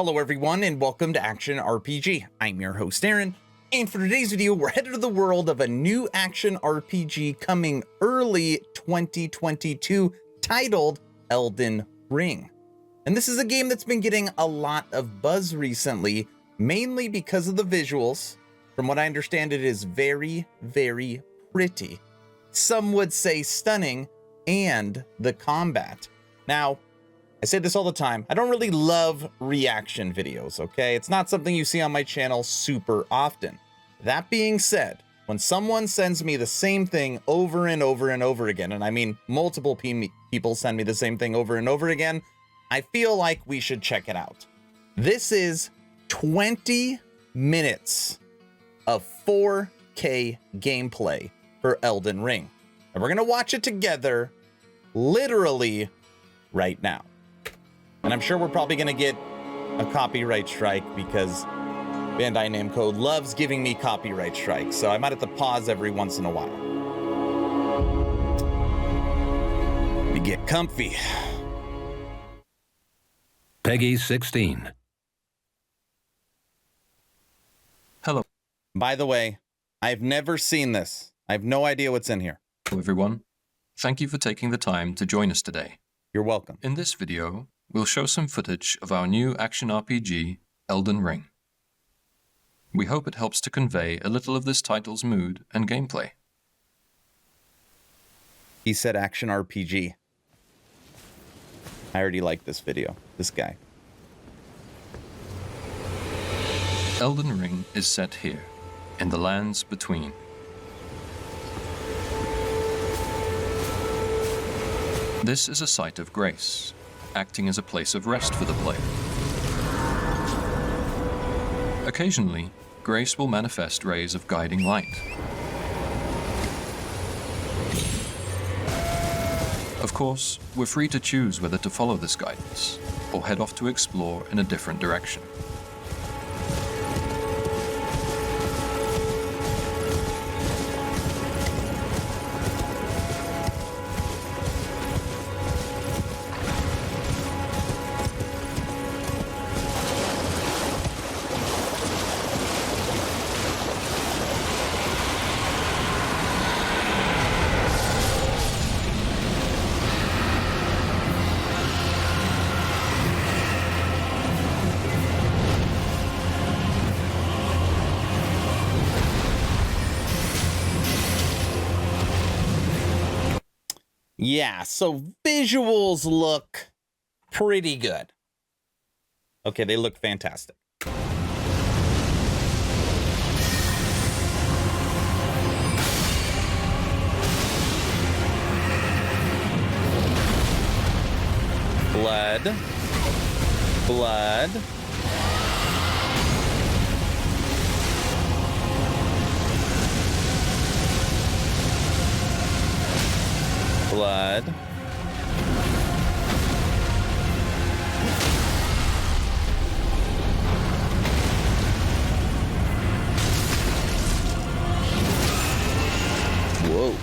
Hello everyone and welcome to Action RPG. I'm your host Aaron, and for today's video we're headed to the world of a new action RPG coming early 2022 titled Elden Ring. And this is a game that's been getting a lot of buzz recently, mainly because of the visuals. From what I understand, it is very, very pretty. Some would say stunning, and the combat. Now, I say this all the time, I don't really love reaction videos, okay? It's not something you see on my channel super often. That being said, when someone sends me the same thing over and over and over again, and I mean multiple people send me the same thing over and over again, I feel like we should check it out. This is 20 minutes of 4K gameplay for Elden Ring. And we're gonna watch it together literally right now. And I'm sure we're probably gonna get a copyright strike because Bandai Namco loves giving me copyright strikes, so I might have to pause every once in a while. Let me get comfy. Peggy 16. Hello, By the way, I've never seen this. I have no idea what's in here. everyone. Thank you for taking the time to join us today. You're welcome. In this video, we'll show some footage of our new action RPG, Elden Ring. We hope it helps to convey a little of this title's mood and gameplay. He said action RPG. I already like this video. This guy. Elden Ring is set here, in the lands between. This is a site of grace, acting as a place of rest for the player. Occasionally, grace will manifest rays of guiding light. Of course, we're free to choose whether to follow this guidance, or head off to explore in a different direction. Yeah, so visuals look pretty good. Okay, they look fantastic. Blood. Blood. Blood. Whoa.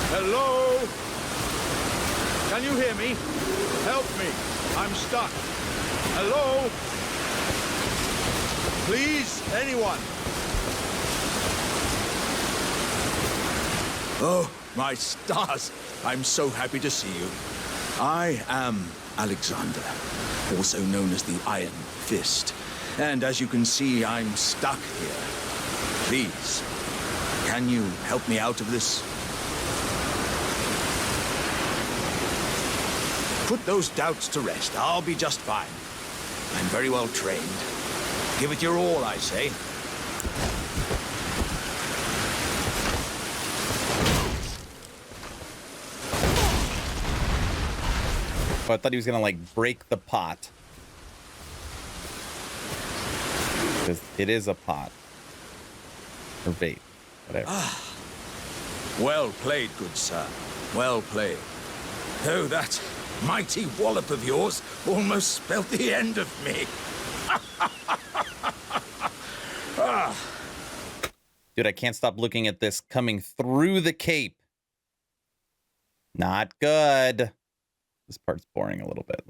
Hello? Can you hear me? Help me. I'm stuck. Hello? Please, anyone? Oh, my stars. I'm so happy to see you. I am Alexander, also known as the Iron Fist. And as you can see, I'm stuck here. Please, can you help me out of this? Put those doubts to rest. I'll be just fine. I'm very well trained. Give it your all, I say. Oh, I thought he was gonna like break the pot. Because it is a pot. Or bait. Whatever. Well played, good sir. Well played. Oh, that mighty wallop of yours almost spelt the end of me. Dude, I can't stop looking at this coming through the cape. Not good. This part's boring a little bit.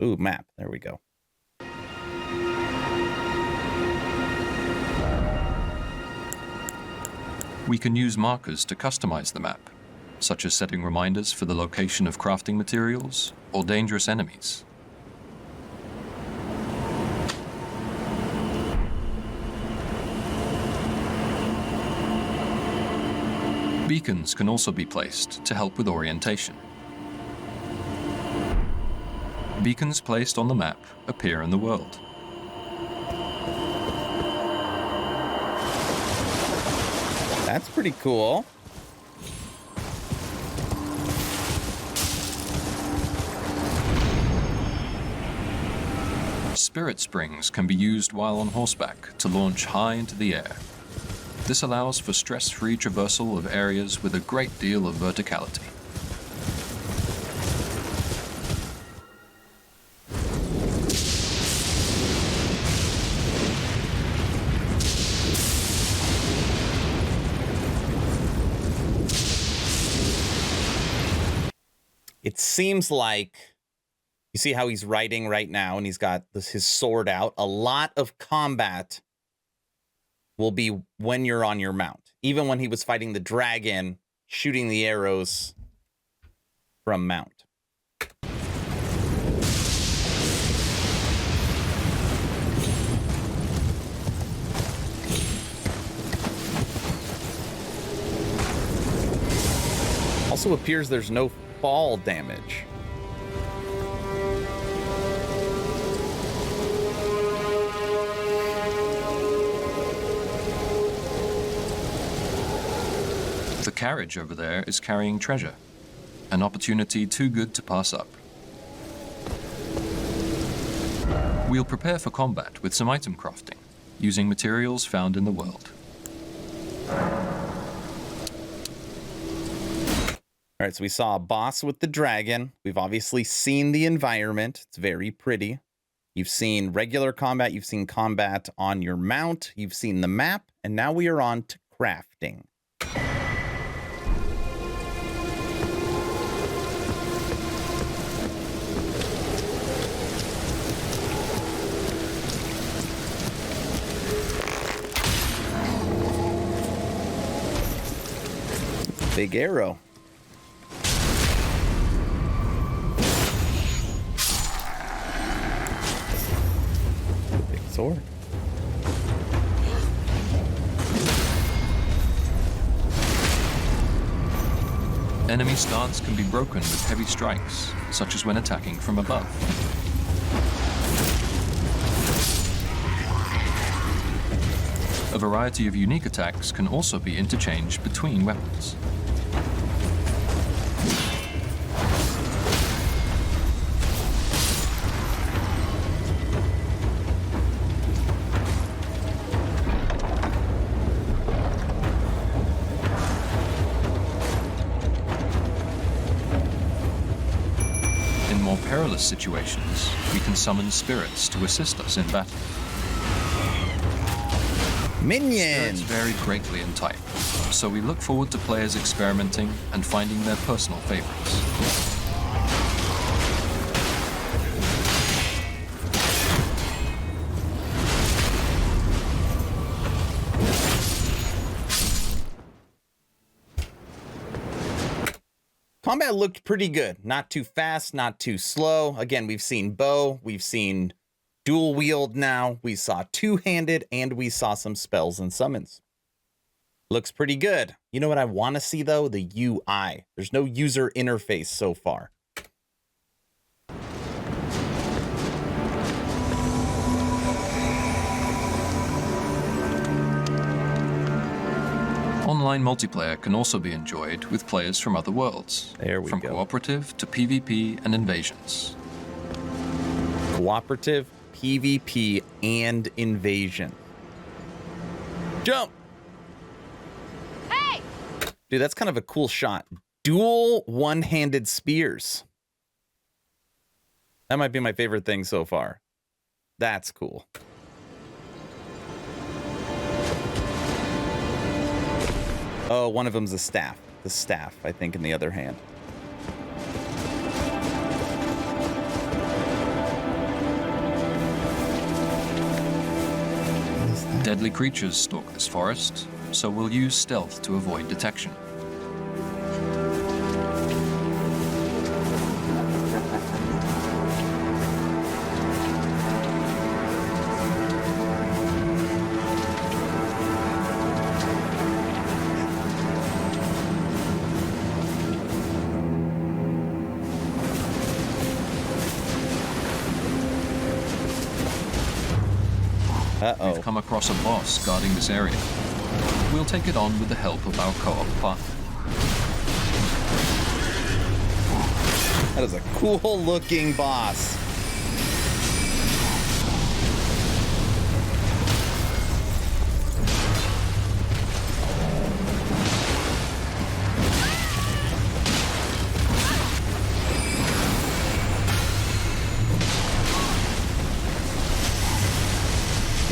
Ooh, map. There we go. We can use markers to customize the map, such as setting reminders for the location of crafting materials or dangerous enemies. Beacons can also be placed to help with orientation. Beacons placed on the map appear in the world. That's pretty cool. Spirit springs can be used while on horseback to launch high into the air. This allows for stress-free traversal of areas with a great deal of verticality. It seems like, you see how he's riding right now and he's got his sword out. A lot of combat will be when you're on your mount. Even when he was fighting the dragon, shooting the arrows from mount. Also appears there's no fall damage. The carriage over there is carrying treasure, an opportunity too good to pass up. We'll prepare for combat with some item crafting, using materials found in the world. All right, so we saw a boss with the dragon. We've obviously seen the environment. It's very pretty. You've seen regular combat. You've seen combat on your mount. You've seen the map. And now we are on to crafting. Big arrow. Big sword. Enemy stance can be broken with heavy strikes, such as when attacking from above. A variety of unique attacks can also be interchanged between weapons. In more perilous situations, we can summon spirits to assist us in battle. Minions! Spirits vary greatly in type, so we look forward to players experimenting and finding their personal favorites. Combat looked pretty good. Not too fast, not too slow. Again, we've seen bow, we've seen dual wield now, we saw two-handed, and we saw some spells and summons. Looks pretty good. You know what I want to see, though? The UI. There's no user interface so far. Online multiplayer can also be enjoyed with players from other worlds, There we from go. cooperative to PvP and invasions. Cooperative, PvP, and invasion. Jump! Hey! Dude, that's kind of a cool shot. Dual one-handed spears. That might be my favorite thing so far. That's cool. Oh, one of them's a staff. The staff, I think, in the other hand. Deadly creatures stalk this forest, so we'll use stealth to avoid detection. Uh-oh. We've come across a boss guarding this area. We'll take it on with the help of our co-op partner. That is a cool looking boss.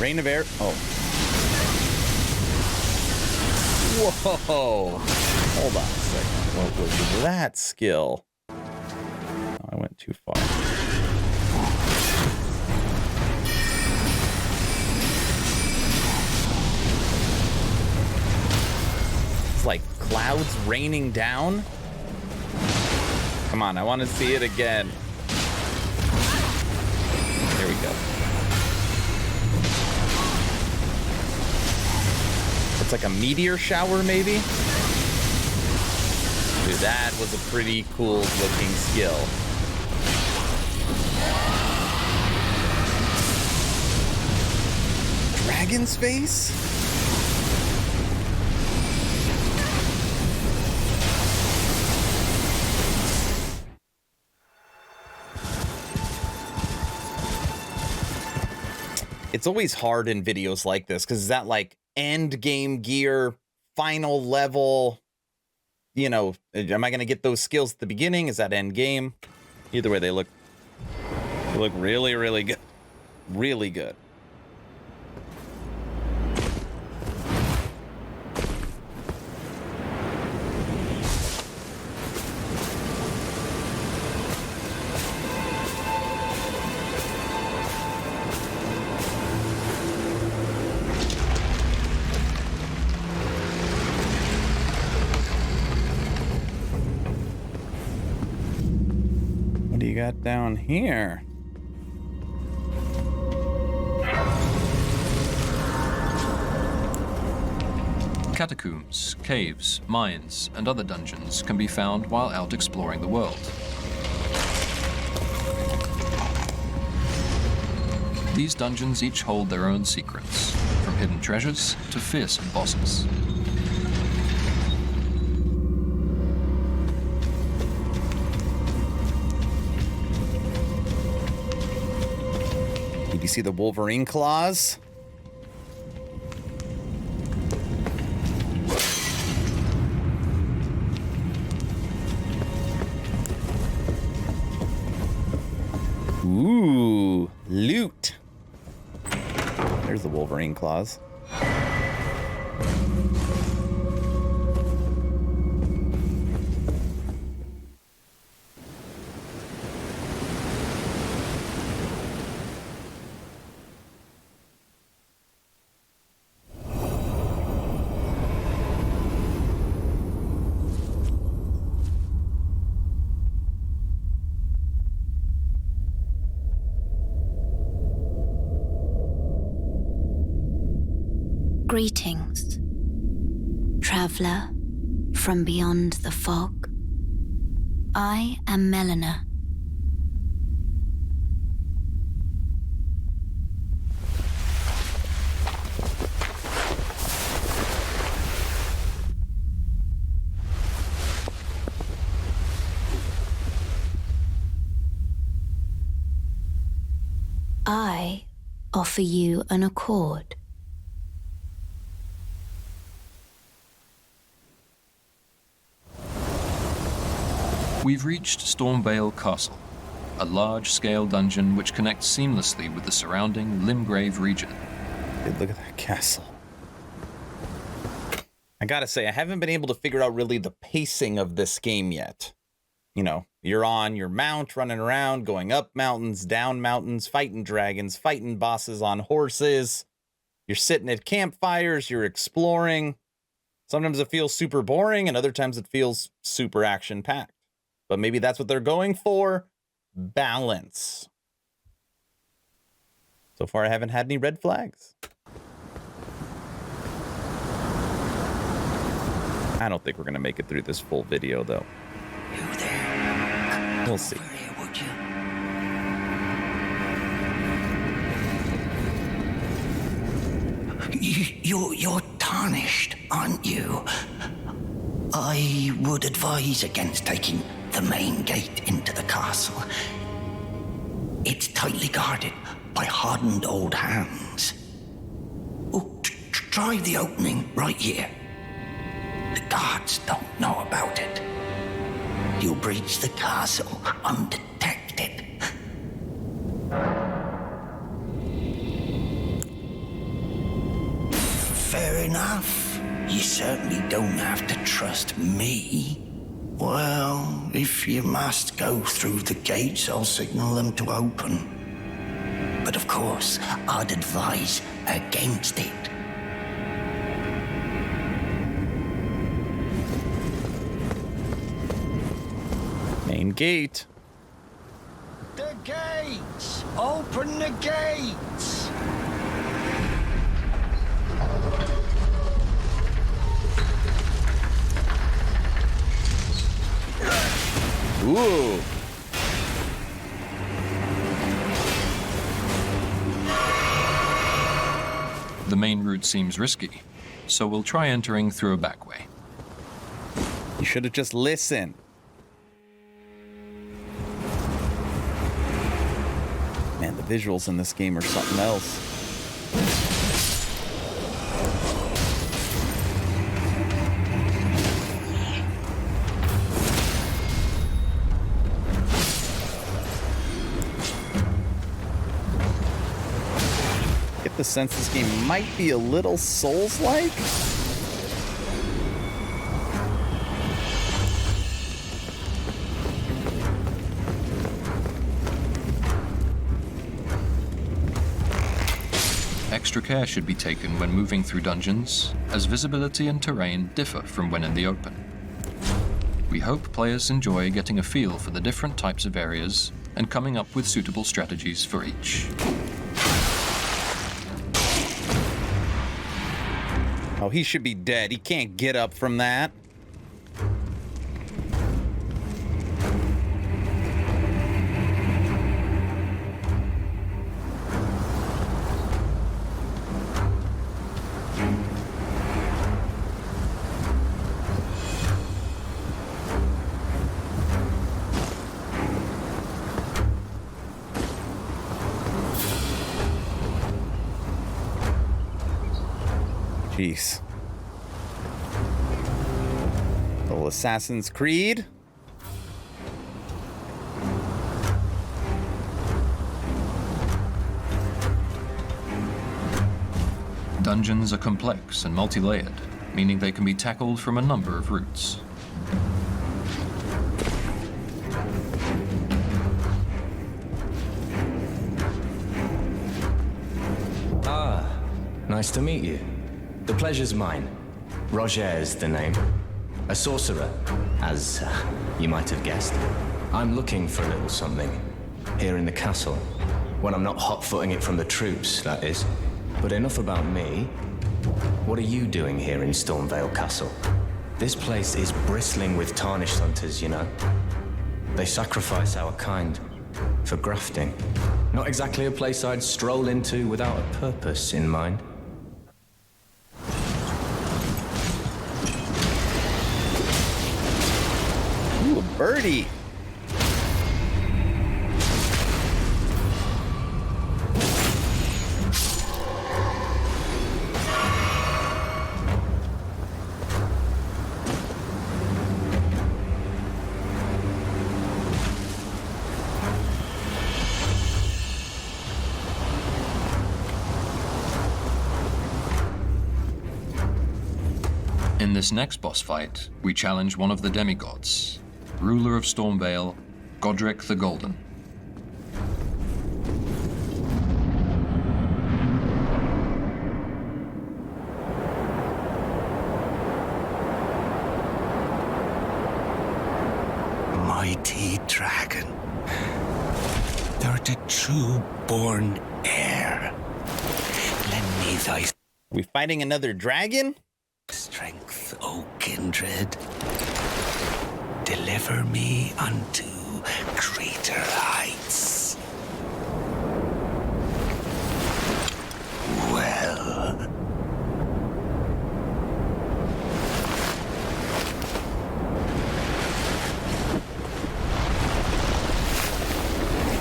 Rain of air. Oh. Whoa. Hold on a second. What was that skill? Oh, I went too far. It's like clouds raining down. Come on, I want to see it again. There we go. It's like a meteor shower, maybe? Dude, that was a pretty cool looking skill. Dragon's face? It's always hard in videos like this, because is that like end game gear, final level, you know, am I going to get those skills at the beginning? Is that end game? Either way, they look really, really good. Really good. What do you got down here? Catacombs, caves, mines, and other dungeons can be found while out exploring the world. These dungeons each hold their own secrets, from hidden treasures to fearsome bosses. Did you see the Wolverine claws? Ooh, loot. There's the Wolverine claws. Greetings, traveler from beyond the fog. I am Melina. I offer you an accord. We've reached Stormvale Castle, a large-scale dungeon which connects seamlessly with the surrounding Limgrave region. Dude, look at that castle. I gotta say, I haven't been able to figure out really the pacing of this game yet. You know, you're on your mount, running around, going up mountains, down mountains, fighting dragons, fighting bosses on horses. You're sitting at campfires, you're exploring. Sometimes it feels super boring, and other times it feels super action-packed. But maybe that's what they're going for. Balance. So far, I haven't had any red flags. I don't think we're going to make it through this full video, though. You there? We'll see. Over here, would you? You're tarnished, aren't you? I would advise against taking the main gate into the castle. It's tightly guarded by hardened old hands. Oh, try the opening right here. The guards don't know about it. You'll breach the castle undetected. Fair enough. You certainly don't have to trust me. Well, if you must go through the gates, I'll signal them to open. But of course, I'd advise against it. Main gate. The gates! Open the gates! Ooh. The main route seems risky, so we'll try entering through a back way. You should have just listened. Man, the visuals in this game are something else. Get the sense this game might be a little Souls-like. Extra care should be taken when moving through dungeons, as visibility and terrain differ from when in the open. We hope players enjoy getting a feel for the different types of areas and coming up with suitable strategies for each. Oh, he should be dead. He can't get up from that. Jeez. Little Assassin's Creed. Dungeons are complex and multi-layered, meaning they can be tackled from a number of routes. Nice to meet you. The pleasure's mine. Roger's the name. A sorcerer, as you might have guessed. I'm looking for a little something here in the castle. When I'm not hot-footing it from the troops, that is. But enough about me. What are you doing here in Stormvale Castle? This place is bristling with tarnished hunters, you know. They sacrifice our kind for grafting. Not exactly a place I'd stroll into without a purpose in mind. Ooh, a birdie. In this next boss fight, we challenge one of the demigods, ruler of Stormvale, Godric the Golden. true-born heir. Lend me thy We fighting another dragon? strength, O kindred. Deliver me unto greater heights. Well.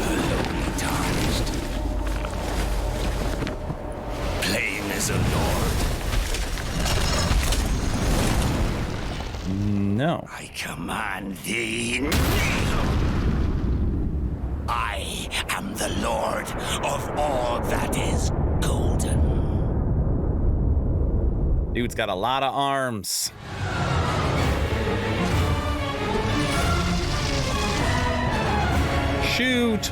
Lowly tarnished. Plain as a lord. No. I command thee, kneel! I am the lord of all that is golden. Dude's got a lot of arms. Shoot!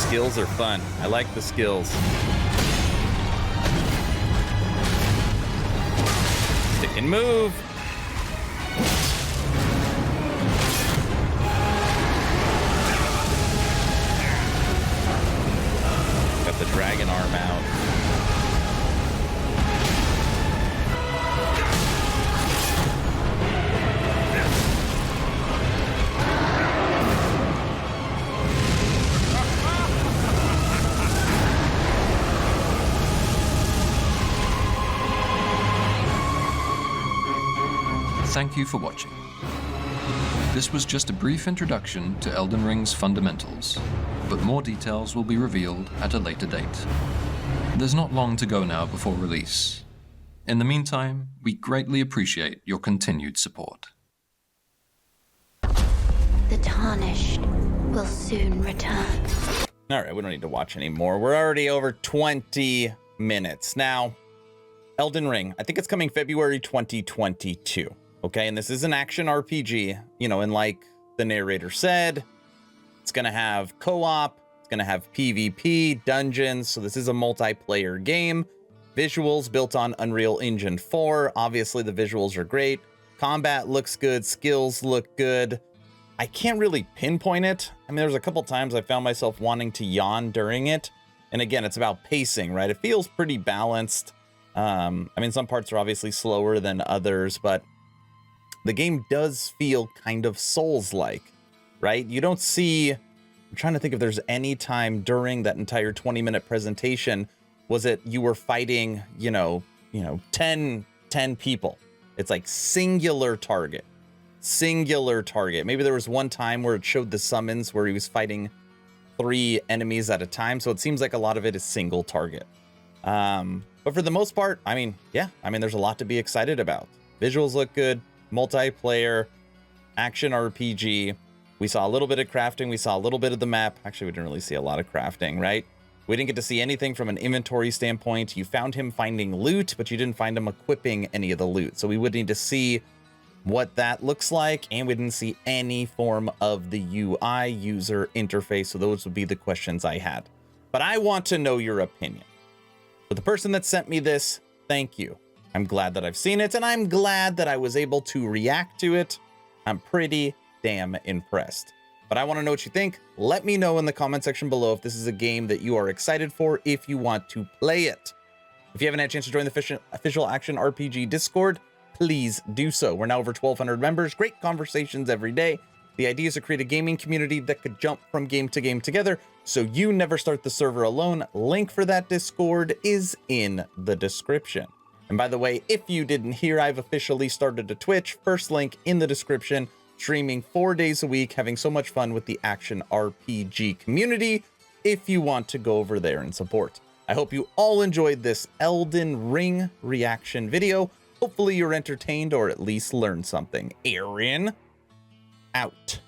Skills are fun. I like the skills. Stick and move. Got the dragon arm out. Thank you for watching. This was just a brief introduction to Elden Ring's fundamentals, but more details will be revealed at a later date. There's not long to go now before release. In the meantime, we greatly appreciate your continued support. The tarnished will soon return. All right, we don't need to watch anymore. We're already over 20 minutes. Now, Elden Ring, I think it's coming February 2022. Okay, and this is an action RPG, you know, and like the narrator said, it's going to have co-op, it's going to have PvP, dungeons, so this is a multiplayer game. Visuals built on Unreal Engine 4. Obviously, the visuals are great. Combat looks good, skills look good. I can't really pinpoint it. I mean, there's a couple times I found myself wanting to yawn during it. And again, it's about pacing, right? It feels pretty balanced. I mean, some parts are obviously slower than others, but the game does feel kind of Souls-like, right? You don't see, I'm trying to think if there's any time during that entire 20-minute presentation, was it you were fighting, you know, 10 people. It's like singular target. Maybe there was one time where it showed the summons where he was fighting 3 enemies at a time. So it seems like a lot of it is single target. But for the most part, I mean, yeah, there's a lot to be excited about. Visuals look good. Multiplayer, action RPG. We saw a little bit of crafting. We saw a little bit of the map. Actually, we didn't really see a lot of crafting, right? We didn't get to see anything from an inventory standpoint. You found him finding loot, but you didn't find him equipping any of the loot. So we would need to see what that looks like, and we didn't see any form of the UI user interface. So those would be the questions I had. But I want to know your opinion. For the person that sent me this, thank you. I'm glad that I've seen it, and I'm glad that I was able to react to it. I'm pretty damn impressed. But I want to know what you think. Let me know in the comment section below if this is a game that you are excited for, if you want to play it. If you haven't had a chance to join the official Action RPG Discord, please do so. We're now over 1,200 members. Great conversations every day. The idea is to create a gaming community that could jump from game to game together, so you never start the server alone. Link for that Discord is in the description. And by the way, if you didn't hear, I've officially started a Twitch. First link in the description. Streaming 4 days a week, having so much fun with the Action RPG community. If you want to go over there and support. I hope you all enjoyed this Elden Ring reaction video. Hopefully you're entertained or at least learned something. Aaron, out.